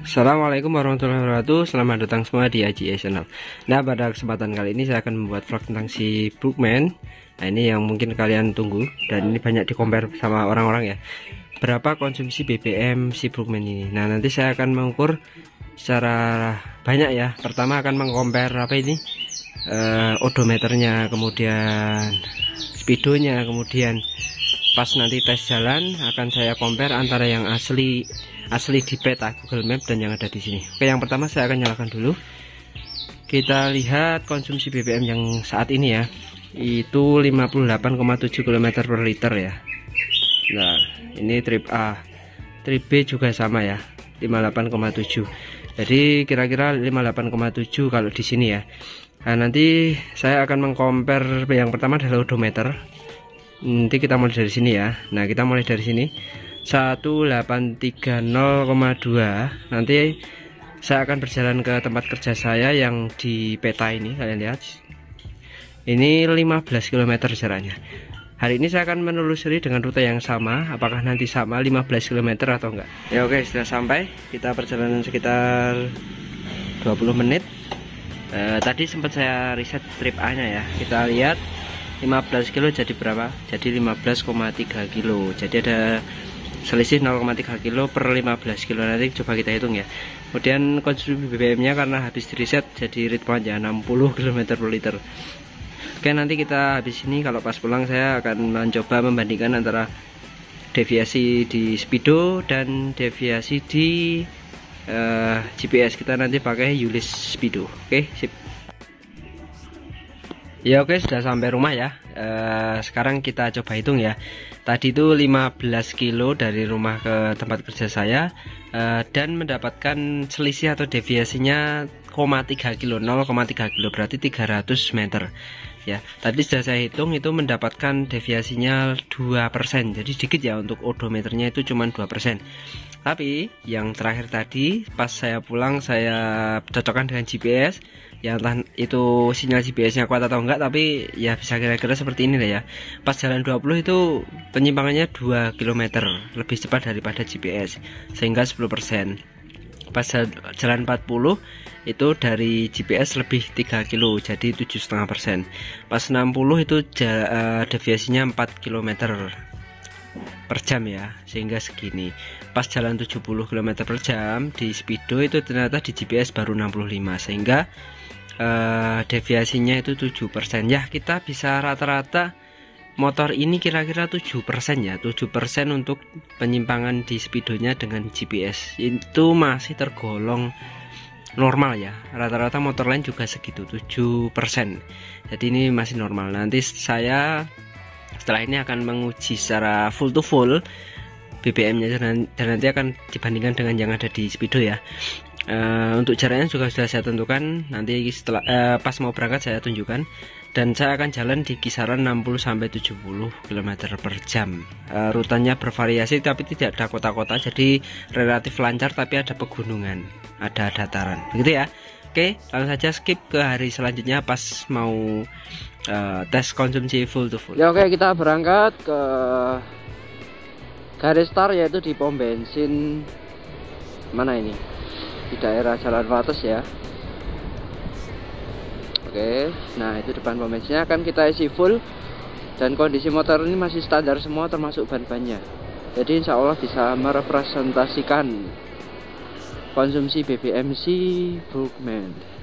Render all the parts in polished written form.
Assalamualaikum warahmatullahi wabarakatuh. Selamat datang semua di AJE Channel. Nah, pada kesempatan kali ini saya akan membuat vlog tentang si Brookman. Nah, ini yang mungkin kalian tunggu dan ini banyak di compare sama orang-orang ya. Berapa konsumsi BBM si Brookman ini? Nah, nanti saya akan mengukur secara banyak ya. Pertama akan mengcompare apa ini? Odometernya, kemudian speedonya, kemudian pas nanti tes jalan akan saya compare antara yang asli di peta Google Map dan yang ada di sini. Oke, yang pertama saya akan nyalakan dulu. Kita lihat konsumsi BBM yang saat ini ya. Itu 58,7 km per liter ya. Nah, ini trip A. Trip B juga sama ya, 58,7. Jadi kira-kira 58,7 kalau di sini ya. Nah, nanti saya akan mengcompare yang pertama adalah odometer. Nanti kita mulai dari sini ya. Nah, kita mulai dari sini 1830,2. Nanti saya akan berjalan ke tempat kerja saya yang di peta ini, kalian lihat. Ini 15 km jaraknya. Hari ini saya akan menelusuri dengan rute yang sama, apakah nanti sama 15 km atau enggak. Ya oke, sudah sampai. Kita perjalanan sekitar 20 menit. Tadi sempat saya riset trip A nya ya. Kita lihat 15 kilo jadi berapa? Jadi 15,3 kilo. Jadi ada selisih 0,3 kilo per 15 kilo. Nanti coba kita hitung ya. Kemudian konsumsi BBM nya karena habis di reset jadi ritme aja 60 km per liter. Oke, nanti kita habis ini kalau pas pulang saya akan mencoba membandingkan antara deviasi di speedo dan deviasi di GPS. Kita nanti pakai Yulis Speedo. Oke, sip. Ya oke, sudah sampai rumah ya. Sekarang kita coba hitung ya. Tadi itu 15 kilo dari rumah ke tempat kerja saya, dan mendapatkan selisih atau deviasinya 0,3 kilo, 0,3 kilo berarti 300 meter ya. Tadi sudah saya hitung itu mendapatkan deviasinya 2%. Jadi sedikit ya, untuk odometernya itu cuma 2%. Tapi yang terakhir tadi pas saya pulang saya cocokkan dengan GPS ya, entah itu sinyal GPS-nya kuat atau enggak, tapi ya bisa kira-kira seperti ini lah ya. Pas jalan 20 itu penyimpangannya 2 km lebih cepat daripada GPS sehingga 10%. Pas jalan 40 itu dari GPS lebih 3 kilo jadi 7,5%. Pas 60 itu deviasinya 4 km per jam ya, sehingga segini. Pas jalan 70 km per jam di speedo itu ternyata di GPS baru 65, sehingga deviasinya itu 7% ya. Kita bisa rata-rata motor ini kira-kira 7% ya, 7% untuk penyimpangan di speedonya dengan GPS itu masih tergolong normal ya. Rata-rata motor lain juga segitu, 7%. Jadi ini masih normal. Nanti saya setelah ini akan menguji secara full to full BBM nya dan nanti akan dibandingkan dengan yang ada di speedo ya. Untuk jaraknya juga sudah saya tentukan, nanti setelah pas mau berangkat saya tunjukkan, dan saya akan jalan di kisaran 60-70 km per jam. Rutanya bervariasi tapi tidak ada kota-kota, jadi relatif lancar, tapi ada pegunungan, ada dataran begitu ya. Oke, langsung saja skip ke hari selanjutnya pas mau tes konsumsi full to full ya. Oke, kita berangkat ke garis start yaitu di pom bensin mana ini, di daerah Jalan Wates ya. Oke, nah itu depan pom bensinnya akan kita isi full, dan kondisi motor ini masih standar semua termasuk ban-bannya. Jadi insya Allah bisa merepresentasikan konsumsi BBM si Brookman.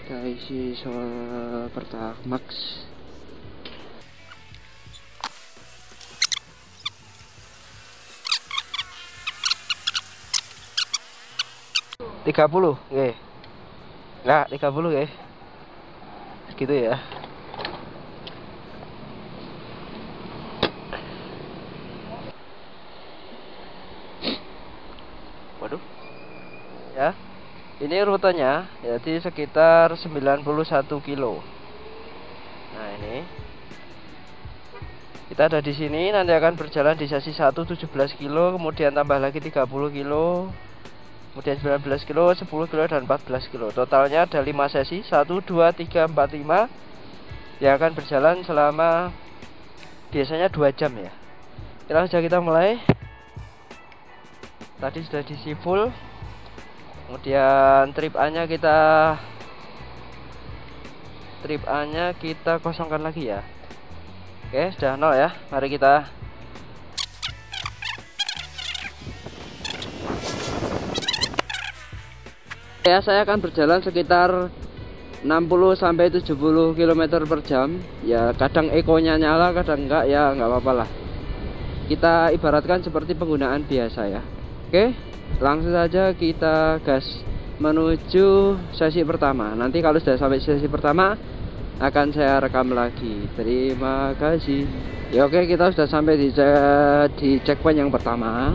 Kita isi Pertamax. Tiga puluh, oke. Nah, 30 ya. Gitu ya. Waduh. Ya. Ini rutenya jadi sekitar 91 kilo. Nah, ini. Kita ada di sini, nanti akan berjalan di sesi 1 17 kilo, kemudian tambah lagi 30 kilo. Kemudian 19 kilo, 10 kilo, dan 14 kilo. Totalnya ada 5 sesi, 1, 2, 3, 4, 5, yang akan berjalan selama biasanya 2 jam ya. Langsung saja kita mulai. Tadi sudah diisi full, Kemudian trip A nya kita kosongkan lagi ya. Oke, sudah 0 ya. Mari kita ya, saya akan berjalan sekitar 60 sampai 70 km per jam. Ya, kadang ekonya nyala, kadang enggak, ya enggak apa-apa lah. Kita ibaratkan seperti penggunaan biasa ya. Oke, langsung saja kita gas menuju sesi pertama. Nanti kalau sudah sampai sesi pertama akan saya rekam lagi. Terima kasih. Ya oke, kita sudah sampai di checkpoint yang pertama.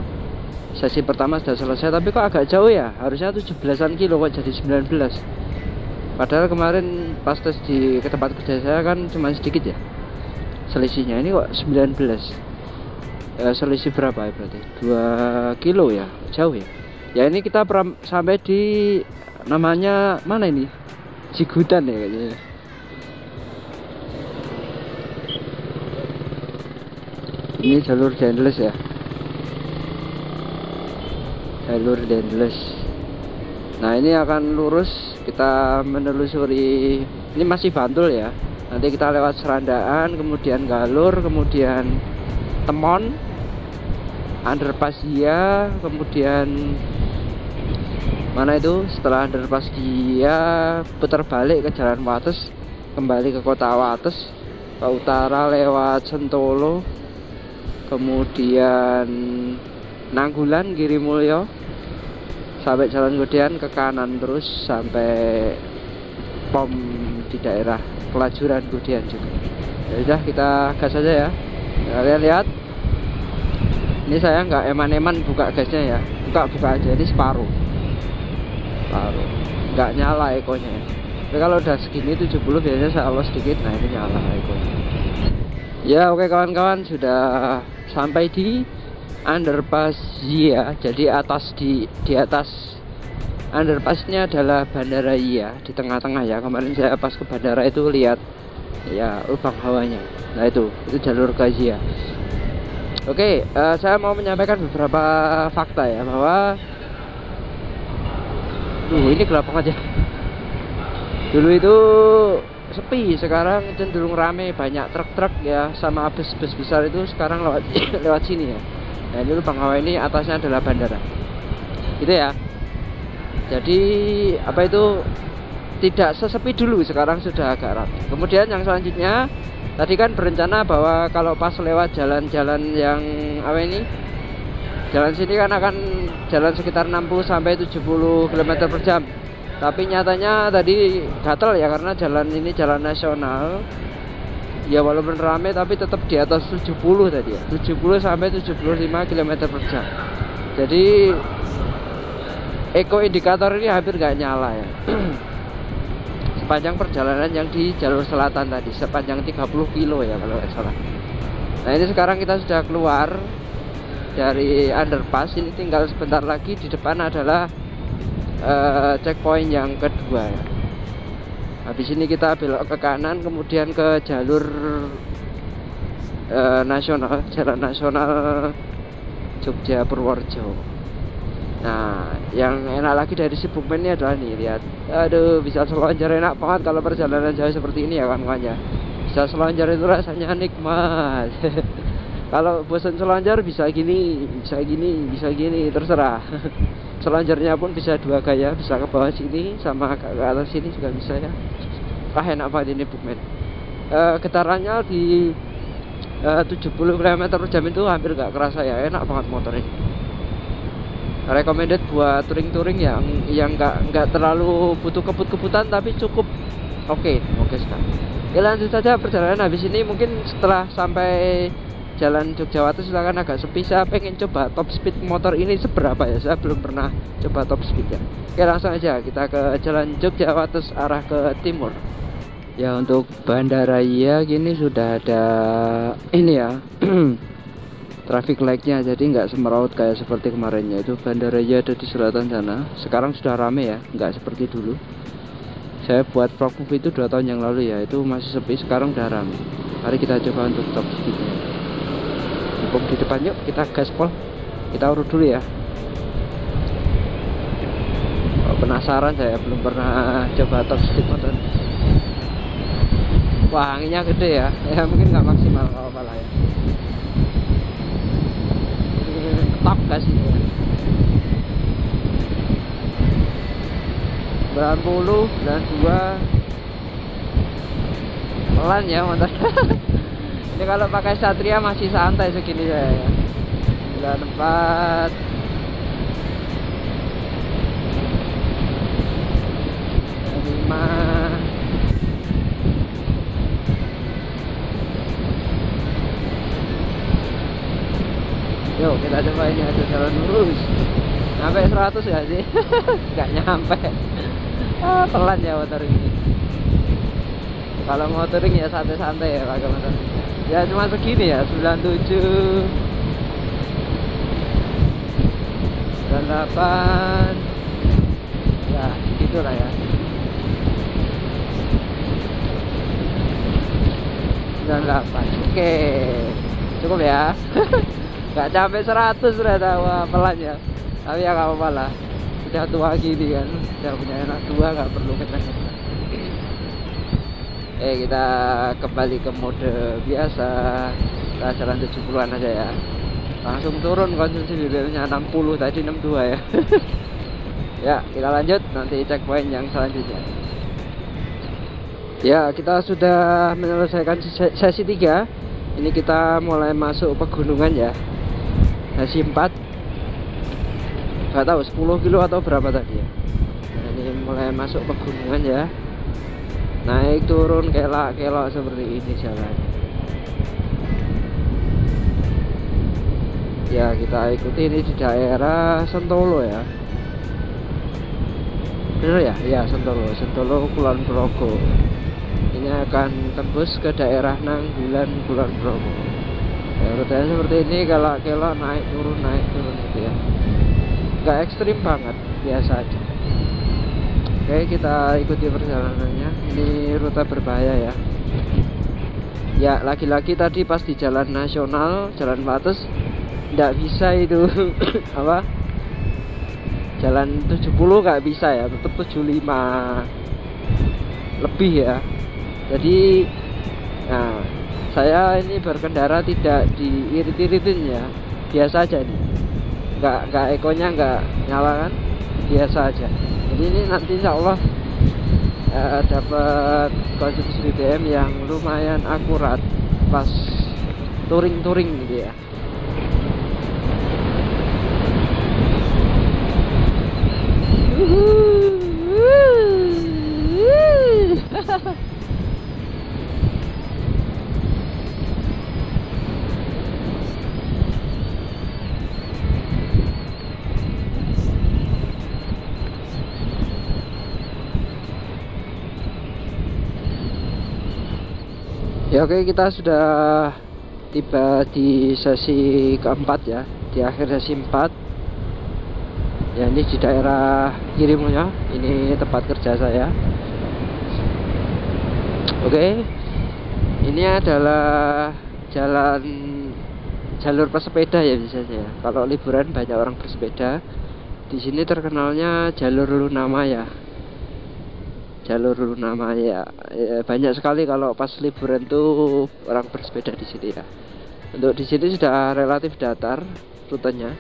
Sesi pertama sudah selesai, tapi kok agak jauh ya. Harusnya 17-an kilo kok jadi 19. Padahal kemarin pas tes ke tempat kerja saya kan cuma sedikit ya selisihnya. Ini kok 19. Selisih berapa ya berarti? 2 kilo ya, jauh ya. Ya ini kita sampai di namanya mana ini? Cigudan ya kayaknya. Ini jalur Dendles ya. Jalur Dendles. Nah ini akan lurus, kita menelusuri. Ini masih Bantul ya. Nanti kita lewat Serandaan, kemudian Galur, kemudian Temon, underpass Gia, kemudian mana itu, setelah underpass Gia putar balik ke Jalan Wates, kembali ke kota Wates, ke utara lewat Sentolo, kemudian Nanggulan, Girimulyo, sampai Jalan Godean, ke kanan terus sampai pom di daerah Kelajuran Godean juga. Ya udah, kita gas aja ya. Kalian lihat, ini saya nggak eman-eman buka gasnya ya, buka aja, ini separuh, nggak nyala ekonya ya. Tapi kalau udah segini 70 biasanya saya los sedikit, nah ini nyala ekonya ya. Oke kawan-kawan, sudah sampai di underpass ya. Jadi di atas underpassnya adalah Bandara Iya, di tengah-tengah ya. Kemarin saya pas ke bandara itu lihat ya lubang hawanya. Nah itu jalur Gazia. Oke, saya mau menyampaikan beberapa fakta ya, bahwa ini gelap banget ya. Dulu itu sepi, sekarang cenderung rame, banyak truk-truk ya, sama bus-bus besar itu sekarang lewat sini ya. Nah ini lubang hawa ini atasnya adalah bandara, gitu ya. Jadi apa itu, tidak sesepi dulu, sekarang sudah agak rapi. Kemudian yang selanjutnya, tadi kan berencana bahwa kalau pas lewat jalan-jalan yang apa ini, jalan sini kan akan jalan sekitar 60 sampai 70 km per jam. Tapi nyatanya tadi gatel ya, karena jalan ini jalan nasional. Ya walaupun rame tapi tetap di atas 70 tadi ya. 70 sampai 75 km per jam. Jadi eko indikator ini hampir nggak nyala ya. Sepanjang perjalanan yang di jalur selatan tadi, sepanjang 30 kilo ya kalau nggak salah. Nah ini sekarang kita sudah keluar dari underpass, ini tinggal sebentar lagi, di depan adalah checkpoint yang kedua ya. Habis ini kita belok ke kanan, kemudian ke jalur nasional, jalan nasional Jogja Purworejo. Nah, yang enak lagi dari si Bukmen ini adalah nih, lihat. Aduh, bisa selonjor, enak banget kalau perjalanan jauh seperti ini ya kawan-kawan ya. Bisa selonjor itu rasanya nikmat. Kalau bosan selonjor bisa gini, bisa gini, bisa gini, terserah. Selonjornya pun bisa dua gaya, bisa ke bawah sini sama ke atas sini juga bisa ya. Wah enak banget ini Bukmen. Getarannya di 70 km per jam itu hampir gak kerasa ya, enak banget motor ini. Recommended buat touring-touring yang nggak terlalu butuh kebut-kebutan, tapi cukup oke sekali. Ya lanjut saja perjalanan. Habis ini mungkin setelah sampai jalan Jogja Wates silakan agak sepi. Saya pengen coba top speed motor ini seberapa ya, saya belum pernah coba top speed ya. Oke langsung aja kita ke jalan Jogja Wates arah ke timur. Ya untuk Bandara Iya gini sudah ada ini ya. Traffic light-nya, jadi nggak semeraut kayak seperti kemarinnya. Itu Bandara Iya ada di selatan sana. Sekarang sudah rame ya, nggak seperti dulu. Saya buat vlog movie itu 2 tahun yang lalu ya, itu masih sepi, sekarang udah rame. Mari kita coba untuk top speed-nya. Di depan yuk, kita gaspol. Kita urut dulu ya. penasaran, saya belum pernah coba top speed motor. Wah, anginnya gede ya, ya mungkin nggak maksimal kalau apa lah ya. Top gas ini ya. 90, 92. Pelan ya motor. Ini kalau pakai Satria masih santai segini saya ya. 94. Yuk kita coba, ini ada jalan lurus. Sampai 100 gak sih? Gak nyampe. Pelan ya motor ini. Kalau mau touring ya santai-santai ya pakai motor. Ya cuma segini ya, 97, 98. Ya gitulah ya. 98. Oke, cukup ya. Gak sampai 100 ternyata. Wah, pelan ya. Tapi ya gak apa-apa lah, udah tua gini kan, udah punya anak tua, gak perlu kencang-kencang. Kita kembali ke mode biasa. Kita jalan 70-an aja ya. Langsung turun konsumsi BBM-nya 60, tadi 62 ya. Ya kita lanjut, nanti checkpoint yang selanjutnya. Ya, kita sudah menyelesaikan sesi 3. Ini kita mulai masuk pegunungan ya. Sesi 4. Gak tahu 10 kilo atau berapa tadi ya. Nah, ini mulai masuk pegunungan ya. Naik turun kelak-kelok seperti ini jalan. Ya, kita ikuti ini di daerah Sentolo ya. Benar ya? Ya, Sentolo Kulon Progo. Ini akan tembus ke daerah Nanggulan Kulon Progo. Ya, rutenya seperti ini, kelak-kelok naik turun gitu ya. Nggak ekstrim banget, biasa aja. Oke, kita ikuti perjalanannya. Ini rute berbahaya ya. Ya, lagi-lagi tadi pas di jalan nasional, jalan Pates, nggak bisa itu apa? Jalan 70 nggak bisa ya, tetap 75 lebih ya. Jadi, nah, saya ini berkendara tidak diirit-iritin ya, biasa aja nih. Nggak ekonya nggak nyala kan, biasa aja. Jadi ini nanti insya Allah dapat konsumsi BBM yang lumayan akurat pas touring gitu ya. Ya oke, kita sudah tiba di sesi keempat ya, di akhir sesi 4. Ya, ini di daerah kirimunya, ini tempat kerja saya. Oke, ini adalah jalur pesepeda ya bisa ya. Kalau liburan banyak orang bersepeda. Di sini terkenalnya jalur Lunamaya. Jalur Lunamaya ya, banyak sekali kalau pas liburan tuh orang bersepeda di sini ya. Untuk di sini sudah relatif datar rutenya.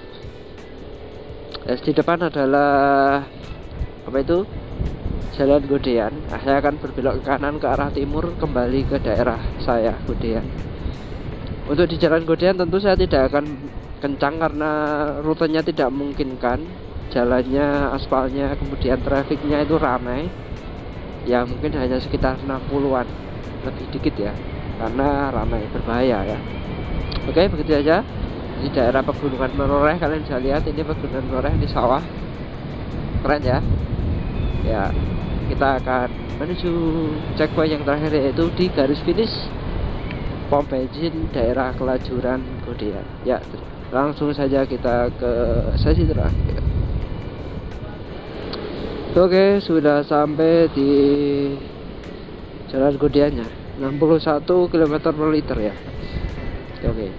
Di depan adalah apa itu? Jalan Godean. Nah, saya akan berbelok ke kanan ke arah timur kembali ke daerah saya, Godean. Untuk di Jalan Godean tentu saya tidak akan kencang karena rutenya tidak memungkinkan. Jalannya, aspalnya, kemudian trafiknya itu ramai. Ya mungkin hanya sekitar 60-an, lebih dikit ya, karena ramai, berbahaya ya. Oke, begitu aja. Di daerah pegunungan Menoreh, kalian bisa lihat ini pegunungan Menoreh di sawah, keren ya. Ya, kita akan menuju checkpoint yang terakhir, yaitu di garis finish pom bensin daerah Kelajuran Godean. Ya, langsung saja kita ke sesi terakhir. Oke, sudah sampai di Jalan Godeannya, 61 km per liter ya. Oke.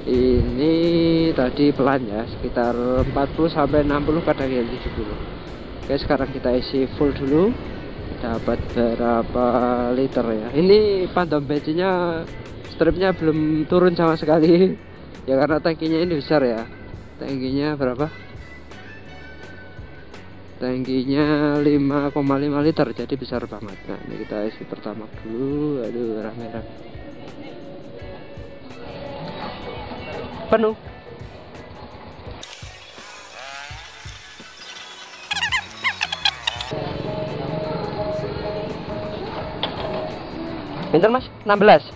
Ini tadi pelan ya, sekitar 40 sampai 60, kadang yang 70. Oke, sekarang kita isi full dulu. Dapat berapa liter ya? Ini pantau bensinnya, stripnya belum turun sama sekali. Ya karena tangkinya ini besar ya. Tangkinya berapa? Tangkinya 5,5 liter, jadi besar banget. Nah, ini kita isi pertama dulu. Aduh, rame-rame. Penuh. Pinter mas, 16.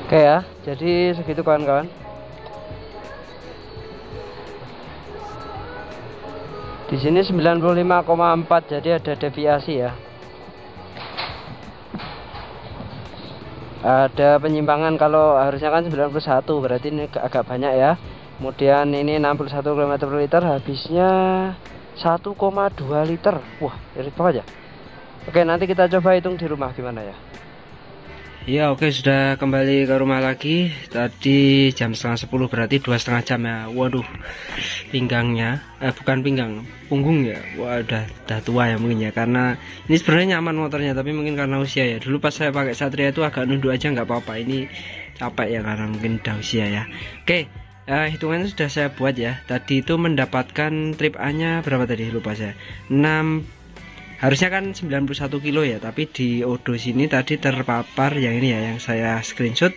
Oke ya, jadi segitu kawan-kawan. Di sini 95,4, jadi ada deviasi ya. Ada penyimpangan, kalau harusnya kan 91, berarti ini agak banyak ya. Kemudian ini 61 km per liter, habisnya 1,2 liter. Wah, irit banget ya. Oke, nanti kita coba hitung di rumah gimana ya. Ya oke, sudah kembali ke rumah lagi. Tadi jam setengah 10, berarti 2,5 jam ya. Waduh, pinggangnya bukan pinggang, punggung ya. Wah, udah tua ya mungkin ya, karena ini sebenarnya nyaman motornya, tapi mungkin karena usia ya. Dulu pas saya pakai Satria itu agak nunduk aja nggak apa-apa, ini capek ya karena mungkin udah usia ya. Oke, hitungannya sudah saya buat ya. Tadi itu mendapatkan trip A nya berapa tadi, lupa saya. 6, harusnya kan 91 kilo ya, tapi di Odo sini tadi terpapar yang ini ya, yang saya screenshot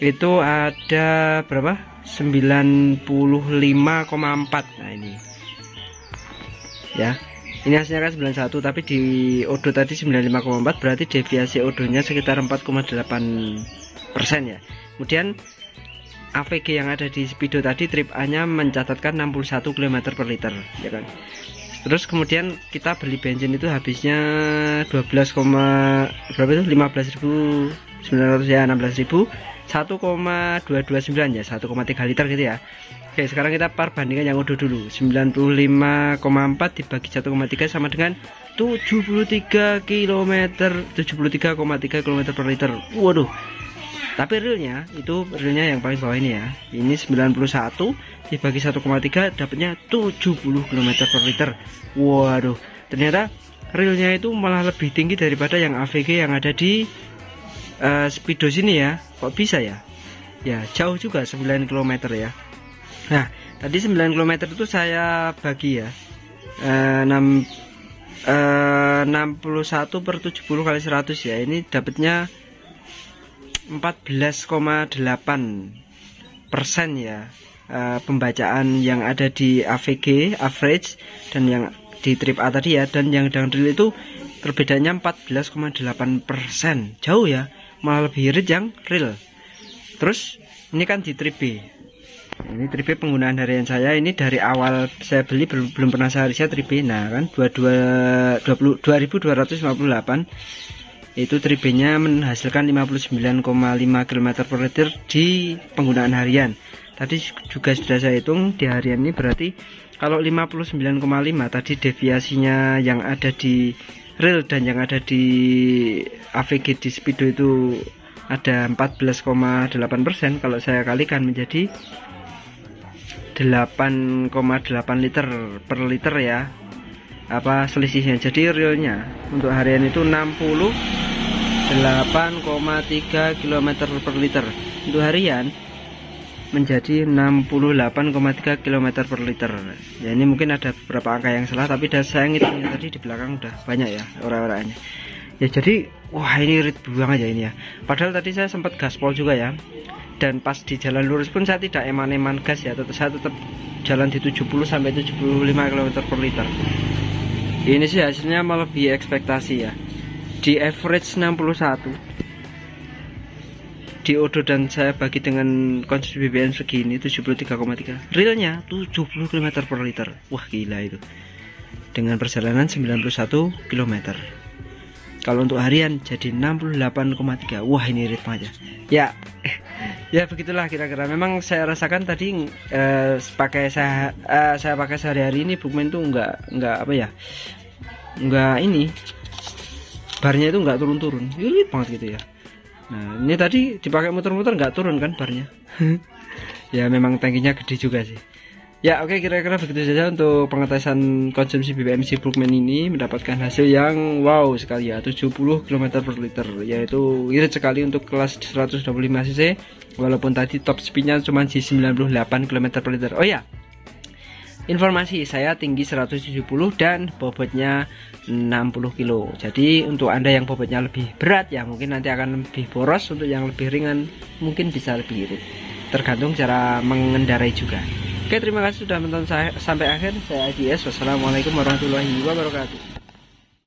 itu ada berapa, 95,4. nah ini ya, ini hasilnya kan 91, tapi di Odo tadi 95,4, berarti deviasi Odonya sekitar 4,8% ya. Kemudian AVG yang ada di Speedo tadi trip A nya mencatatkan 61 km per liter ya kan. Terus kemudian kita beli bensin itu habisnya 12, berapa itu, 15.900 ya, 16.000, 1,229 ya, 1,3 liter gitu ya. Oke, sekarang kita perbandingan yang Odo dulu. 95,4 dibagi 1,3 sama dengan 73 km, 73,3 km per liter. Waduh. Tapi realnya yang paling bawah ini ya. Ini 91 dibagi 1,3 dapatnya 70 km per liter. Waduh, ternyata realnya itu malah lebih tinggi daripada yang AVG yang ada di Speedo sini ya. Kok bisa ya? Ya, jauh juga, 9 km ya. Nah, tadi 9 km itu saya bagi ya. 61 per 70 kali 100 ya. Ini dapatnya 14,8% ya, pembacaan yang ada di AVG average dan yang di trip A tadi ya, dan yang dengan real itu perbedaannya 14,8%. Jauh ya, malah lebih irit yang real. Terus ini kan di trip B. Ini trip B penggunaan harian saya ini dari awal saya beli belum pernah saya riset trip B. Nah kan 22.258 itu trip B-nya menghasilkan 59,5 km per liter di penggunaan harian. Tadi juga sudah saya hitung di harian ini, berarti kalau 59,5 tadi deviasinya yang ada di real dan yang ada di AVG di Speedo itu ada 14,8%. Kalau saya kalikan menjadi 8,8 liter per liter ya, apa selisihnya. Jadi realnya untuk harian itu 68,3 km per liter. Untuk harian menjadi 68,3 km per liter. Ya ini mungkin ada beberapa angka yang salah, tapi saya ngitungnya tadi di belakang udah banyak ya orang-orangnya. Ya jadi wah ini irit banget ya ini ya. Padahal tadi saya sempat gaspol juga ya. Dan pas di jalan lurus pun saya tidak eman-eman gas ya, saya tetap jalan di 70 sampai 75 km per liter. Ini sih hasilnya melebihi ekspektasi ya. Di average 61 di Odo, dan saya bagi dengan konsumsi BBM segini 73,3, realnya 70 km per liter. Wah gila itu, dengan perjalanan 91 km. Kalau untuk harian jadi 68,3. Wah ini irit banget ya. Ya begitulah kira-kira. Memang saya rasakan tadi pakai saya pakai sehari-hari ini Bookman tuh enggak apa ya, enggak ini barnya itu nggak turun-turun, irit banget gitu ya. Nah ini tadi dipakai muter-muter nggak turun kan barnya. Ya memang tangkinya gede juga sih. Ya oke, kira-kira begitu saja untuk pengetesan konsumsi BBM si Brookman ini. Mendapatkan hasil yang wow sekali ya, 70 km per liter, yaitu irit sekali untuk kelas 125 cc. Walaupun tadi top speednya cuma di 98 km per liter. Oh ya, informasi, saya tinggi 170 dan bobotnya 60 kilo. Jadi untuk Anda yang bobotnya lebih berat ya mungkin nanti akan lebih boros, untuk yang lebih ringan mungkin bisa lebih irit. Tergantung cara mengendarai juga. Oke, terima kasih sudah menonton saya sampai akhir. Saya AGS. Wassalamualaikum warahmatullahi wabarakatuh.